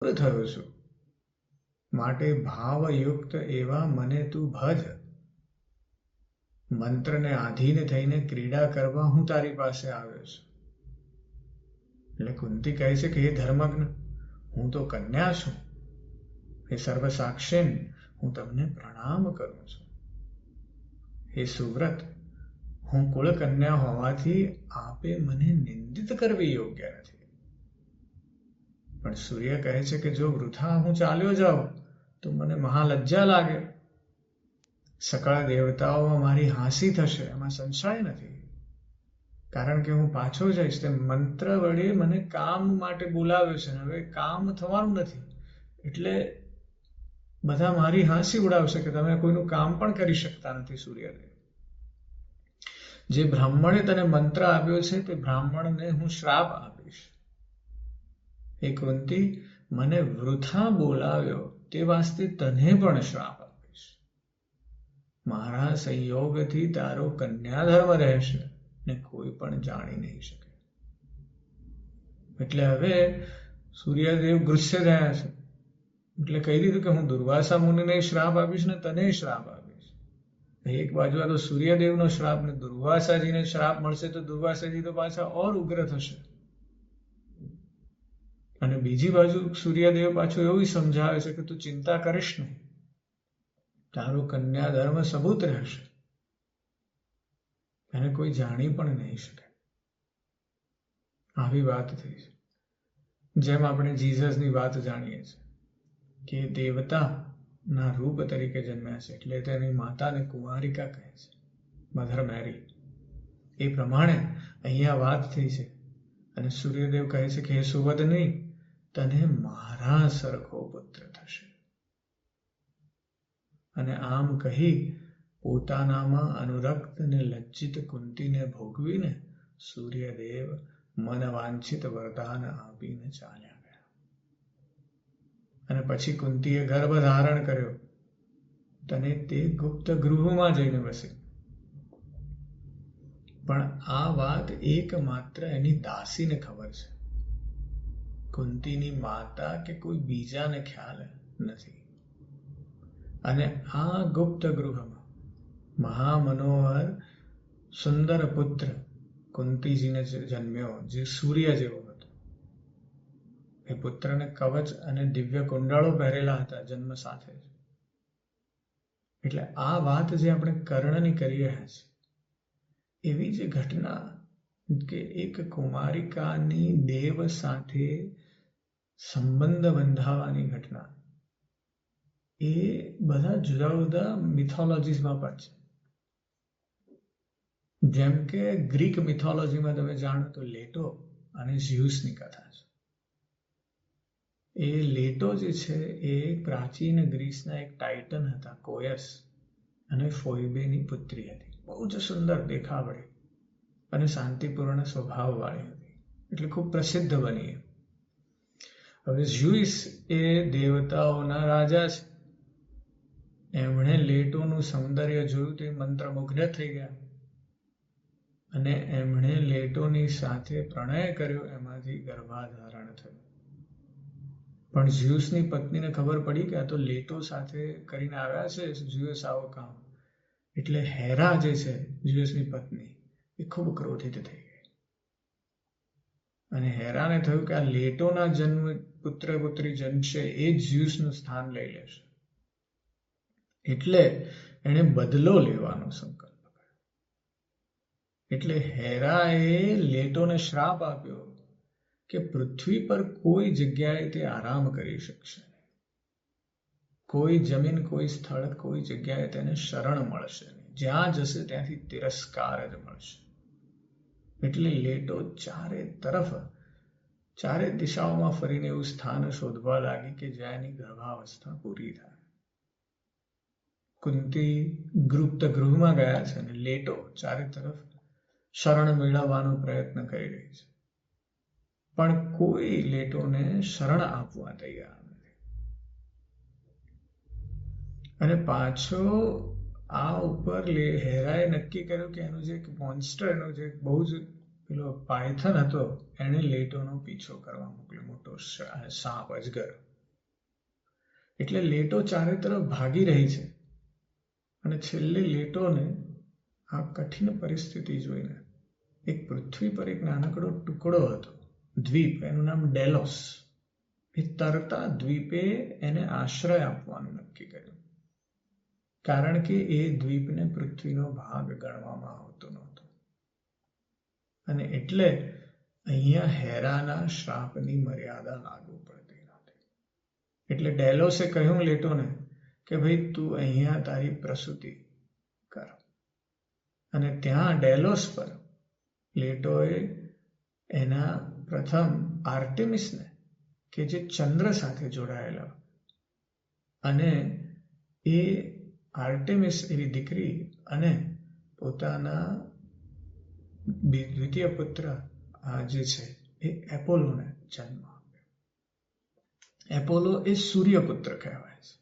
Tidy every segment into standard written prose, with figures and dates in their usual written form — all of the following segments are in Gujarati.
થયો છું, માટે ભાવયુક્ત એવા મને તું ભજ. મંત્રને આધીન થઈને ક્રીડા કરવા હું તારી પાસે આવ્યો છું. એટલે કુંતી કહે છે કે હે ધર્મજ્ઞ, હું તો કન્યા છું. હે સર્વસાક્ષીન, હું તમને પ્રણામ કરું છું. હે સુવ્રત, હું કુળ કન્યા હોવાથી આપે મને નિંદિત કરવી યોગ્ય નથી. પણ સૂર્ય કહે છે કે જો વૃથા હું ચાલ્યો જાઉં તો મને મહાલજ્જા લાગે. સકળ દેવતાઓમાં મારી હાંસી થશે, એમાં સંશય નથી. કારણ કે હું પાછો જઈશ. તે મંત્ર વડે મને કામ માટે બોલાવ્યો છે, હવે કામ થવાનું નથી. એટલે બધા મારી હાંસી ઉડાવશે કે તમે કોઈનું કામ પણ કરી શકતા નથી સૂર્યદેવ. જે બ્રાહ્મણે તને મંત્ર આપ્યો છે તે બ્રાહ્મણને હું શ્રાપ આપીશ. હે કુંતી, મને વૃથા બોલાવ્યો તે વાસ્તે તને પણ શ્રાપ આપીશ. મારા સંયોગથી તારો કન્યાધર્મ રહેશે ને કોઈ પણ જાણી નહીં શકે. એટલે હવે સૂર્યદેવ ગુસ્સે થયા છે. એટલે કહી દીધું કે હું દુર્વાસા મુનિને શ્રાપ આપીશ ને તને શ્રાપ આપીશ. એક બાજુ આ તો સૂર્યદેવનો શ્રાપ ને દુર્વાસાજીને શ્રાપ મળશે તો દુર્વાસાજી તો પાછા ઓર ઉગ્ર થશે. અને બીજી બાજુ સૂર્યદેવ પાછું એવું સમજાવે છે કે તું ચિંતા કરીશ નહીં, તારો કન્યા ધર્મ સબૂત રહેશે, એને કોઈ જાણી પણ નહીં શકે. આવી વાત થઈ છે. જેમ આપણે જીસસની વાત જાણીએ છીએ કે દેવતાના રૂપ તરીકે જન્મ્યા છે, એટલે તેની માતાને કુમારિકા કહે છે, મધર મેરી. એ પ્રમાણે અહીંયા વાત થઈ છે. અને સૂર્યદેવ કહે છે કે હે સુવદની, તને મારા સરખો પુત્ર થશે. અને આમ કહી પોતાનામાં અનુરક્ત ને લજ્જિત કુંતીને ભોગવીને સૂર્યદેવ મનવાંછિત વરદાન આપીને ચાલ્યા ગયા. અને પછી કુંતીએ ગર્ભ ધારણ કર્યો. તને તે ગુપ્ત ગૃહમાં જઈને વસી. પણ આ વાત એકમાત્ર એની દાસીને ખબર છે. કુંતીની માતા કે કોઈ બીજાને ખ્યાલ નથી. અને આ ગુપ્ત ગૃહમાં મહામનોહર સુંદર પુત્ર કુંતીજીને જન્મ્યો, જે સૂર્ય જેવો હતો. એ પુત્રને કવચ અને દિવ્ય કુંડળો પહેરેલા હતા જન્મ સાથે. એટલે આ વાત જે આપણે કર્ણની કરી રહ્યા છીએ, એવી જે ઘટના કે એક કુમારિકાની દેવ સાથે સંબંધ બંધાવવાની ઘટના, એ બધા જુદા જુદા મિથોલોજીસમાં પણ છે. જેમ કે ગ્રીક મિથોલોજીમાં તમે જાણો તો લેટો અને ઝ્યુસની કથા છે. એ લેટો જે છે એ પ્રાચીન ગ્રીસના એક ટાઇટન હતા, કોયસ, અને ફોઇબેની પુત્રી હતી. બહુ જ સુંદર દેખાવડી અને શાંતિપૂર્ણ સ્વભાવવાળી હતી. એટલે ખૂબ પ્રસિદ્ધ બની. હવે ઝ્યુસ એ દેવતાઓના રાજા છે. એમણે લેટોનું સૌંદર્ય જોયું તે મંત્રમુગ્ધ થઈ ગયા અને એમણે લેટોની સાથે પ્રણય કર્યો. એમાંથી ગર્ભાધારણ થયું. પણ ઝ્યુસની પત્નીને ખબર પડી કે આ તો લેટો સાથે કરીને આવ્યા છે ઝ્યુસ આવો કામ. એટલે હેરા જે છે ઝ્યુસની પત્ની, એ ખૂબ ક્રોધિત થઈ ગઈ. અને હેરાને થયું કે આ લેટોના જન્મ પુત્ર પુત્રી જન્મશે એ જ ઝ્યુસનું સ્થાન લઈ લેશે. એટલે એણે બદલો લેવાનો સંકલ્પ કર્યો. એટલે હેરાએ લેટોને શ્રાપ આપ્યો કે પૃથ્વી પર કોઈ જગ્યાએ તે આરામ કરી શકશે નહીં. કોઈ જમીન, કોઈ સ્થળ, કોઈ જગ્યાએ તેને શરણ મળશે નહીં. જ્યાં જશે ત્યાંથી તિરસ્કાર જ મળશે. એટલે લેટો ચારે દિશાઓમાં ફરીને એવું સ્થાન શોધવા લાગી કે જ્યાં એની ગર્ભાવસ્થા પૂરી થાય. કુંતી ગુપ્ત ગૃહમાં ગયા છે અને લેટો ચારે તરફ શરણ મેળવવાનો પ્રયત્ન કરી રહી છે. પણ કોઈ લેટોને શરણ આપવા તૈયાર નથી. અને પાછો આ ઉપર હેરાએ નક્કી કર્યું કે એનું જે મોન્સ્ટર, એનો જે બહુ જ પેલો પાયથન હતો, એને લેટોનો પીછો કરવા મોકલ્યો, મોટો સાપ, અજગર. એટલે લેટો ચારે તરફ ભાગી રહી છે અને છેલ્લે લેટોને આ કઠિન પરિસ્થિતિ જોઈને એક પૃથ્વી પર એક નાનકડો ટુકડો હતો, દ્વીપ, એનું નામ ડેલોસ. એ તરતા દ્વીપે એને આશ્રય આપવાનું નક્કી કર્યું, કારણ કે એ દ્વીપને પૃથ્વીનો ભાગ ગણવામાં આવતો નહોતો. અને એટલે અહીંયા હેરાના શ્રાપની મર્યાદા લાગુ પડતી નથી. એટલે ડેલોસે કહ્યું લેટોને કે ભાઈ તું અહીંયા તારી પ્રસૂતિ કર. અને ત્યાં ડેલોસ પર લેટોએ એના પ્રથમ આર્ટેમિસને, કે જે ચંદ્ર સાથે જોડાયેલા, અને એ આર્ટેમિસ એવી દીકરી અને પોતાના દ્વિતીય પુત્ર જે છે એ એપોલોને જન્મ આપ્યો. એપોલો એ સૂર્યપુત્ર કહેવાય છે.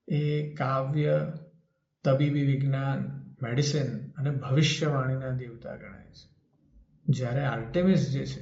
એ કાવ્ય, તબીબી વિજ્ઞાન, મેડિસિન અને ભવિષ્યવાણીના દેવતા ગણાય છે. જ્યારે આર્ટેમિસ જે છે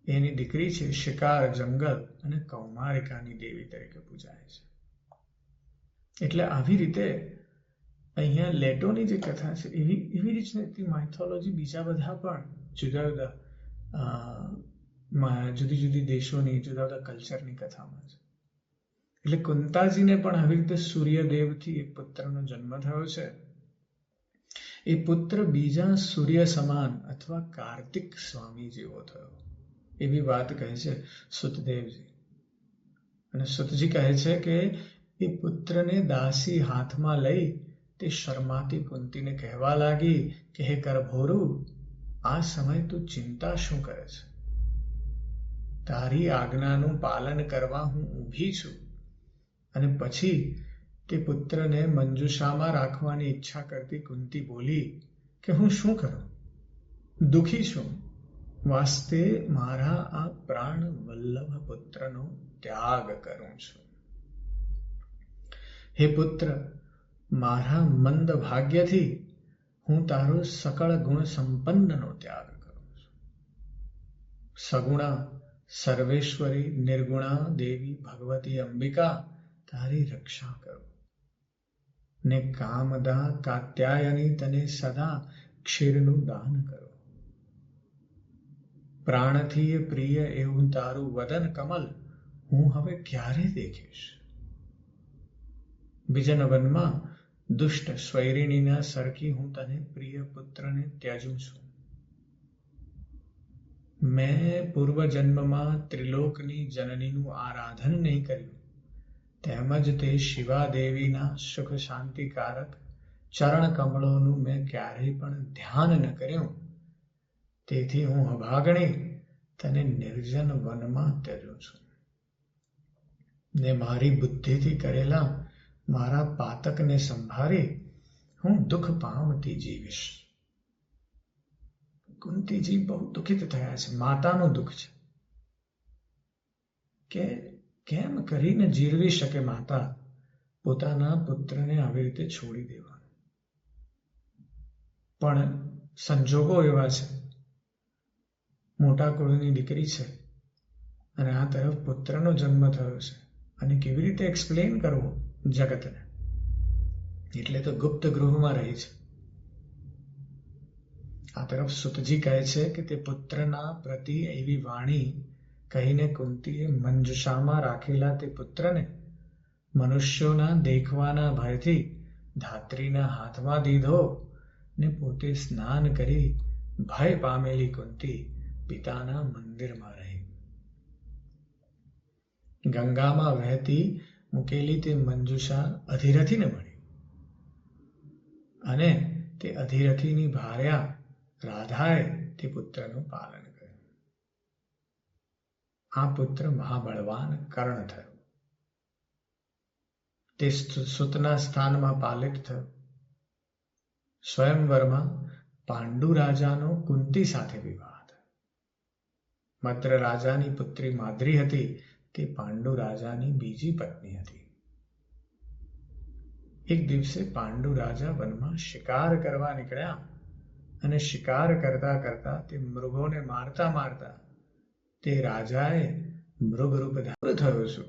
એની દીકરી છે, શિકાર, જંગલ અને કૌમારિકાની દેવી તરીકે પૂજાય છે. એટલે આવી રીતે અહીંયા લેટોની જે કથા છે એવી રીતની માઇથોલોજી બીજા બધા પણ જુદી જુદી દેશોની, જુદા જુદા કલ્ચરની કથામાં છે. એટલે કુંતાજીને પણ આવી રીતે સૂર્યદેવથી એક પુત્રનો જન્મ થયો છે. એ પુત્ર બીજા સૂર્ય સમાન અથવા કાર્તિક સ્વામી જેવો થયો, એવી વાત કહે છે સુતદેવજી. અને સુતજી કહે છે કે એ પુત્રને દાસી હાથમાં લઈ તે શરમાતી કુંતીને કહેવા લાગી કે હે કરભોરુ, આ સમય તું ચિંતા શું કરે છે? તારી આજ્ઞાનું પાલન કરવા હું ઊભી છું. અને પછી તે પુત્રને મંજુષામાં રાખવાની ઈચ્છા કરતી કુંતી બોલી કે હું શું કરું? દુઃખી છું. વાસ્તે મારા આ પ્રાણ વલ્લભ પુત્રનો ત્યાગ કરું છું. હે પુત્ર, મારા મંદ ભાગ્યથી હું તારો સકળ ગુણ સંપન્નનો ત્યાગ કરું છું. સગુણા સર્વેશ્વરી નિર્ગુણા દેવી ભગવતી અંબિકા તારી રક્ષા કરો. ને કામદા કાત્યાયની તને સદા ક્ષીરનું દાન કરો. પ્રાણથી પ્રિય એવું તારું વદન કમલ હું હવે ક્યારે દેખીશ? બીજન વનમાં દુષ્ટ સ્વૈરિણીના સરખી હું તને પ્રિય પુત્રને ત્યજું છું. મેં પૂર્વજન્મમાં ત્રિલોકની જનનીનું આરાધન નહીં કર્યું, તેમજ તે શિવાદેવીના સુખ શાંતિકારક ચરણ કમળોનું મેં ક્યારેય પણ ધ્યાન ન કર્યું. તેથી હું અભાગણી તને નિર્જન વનમાં ત્યજું છું. ને મારી બુદ્ધિથી કરેલા મારા પાતકને સંભાળી હું દુઃખ પામતી જીવીશ. કુંતીજી બહુ દુઃખિત થયા છે. માતાનું દુઃખ છે કે કેમ કરીને જીરવી શકે માતા પોતાના પુત્રને આવી રીતે છોડી દેવાનું. પણ સંજોગો એવા છે, મોટા કુળની દીકરી છે અને આ તરફ પુત્રનો જન્મ થયો છે, અને કેવી રીતે એક્સપ્લેન કરવો જગતને? એટલે તો ગુપ્ત ગૃહમાં રહી છે. આ તરફ સુતજી કહે છે કે તે પુત્રના પ્રતિ એવી વાણી કહીને કુંતીએ મંજુષામાં રાખેલા તે પુત્રને મનુષ્યોના દેખવાના ભયથી ધાત્રીના હાથમાં દીધો, ને પોતે સ્નાન કરી ભય પામેલી કુંતી પિતાના મંદિરમાં રહી. ગંગામાં વહેતી મૂકેલી તે મંજુષા અધિરથીને મળી, અને તે અધિરથીની ભાર્યા રાધાએ તે પુત્રનું પાલન કર્યું. આ પુત્ર મહાબળવાન કર્ણ થયો. તે સુતના સ્થાનમાં પાલિત થયો. સ્વયંવરમાં પાંડુ રાજાનો કુંતી સાથે વિવાહ થયો. મદ્ર રાજાની પુત્રી માદ્રી હતી, તે પાંડુ રાજાની બીજી પત્ની હતી. એક દિવસે પાંડુ રાજા વનમાં શિકાર કરવા નીકળ્યા, અને શિકાર કરતા કરતા તે મૃગોને મારતા મારતા તે રાજાએ મૃગરૂપ ધારણ થયો છું.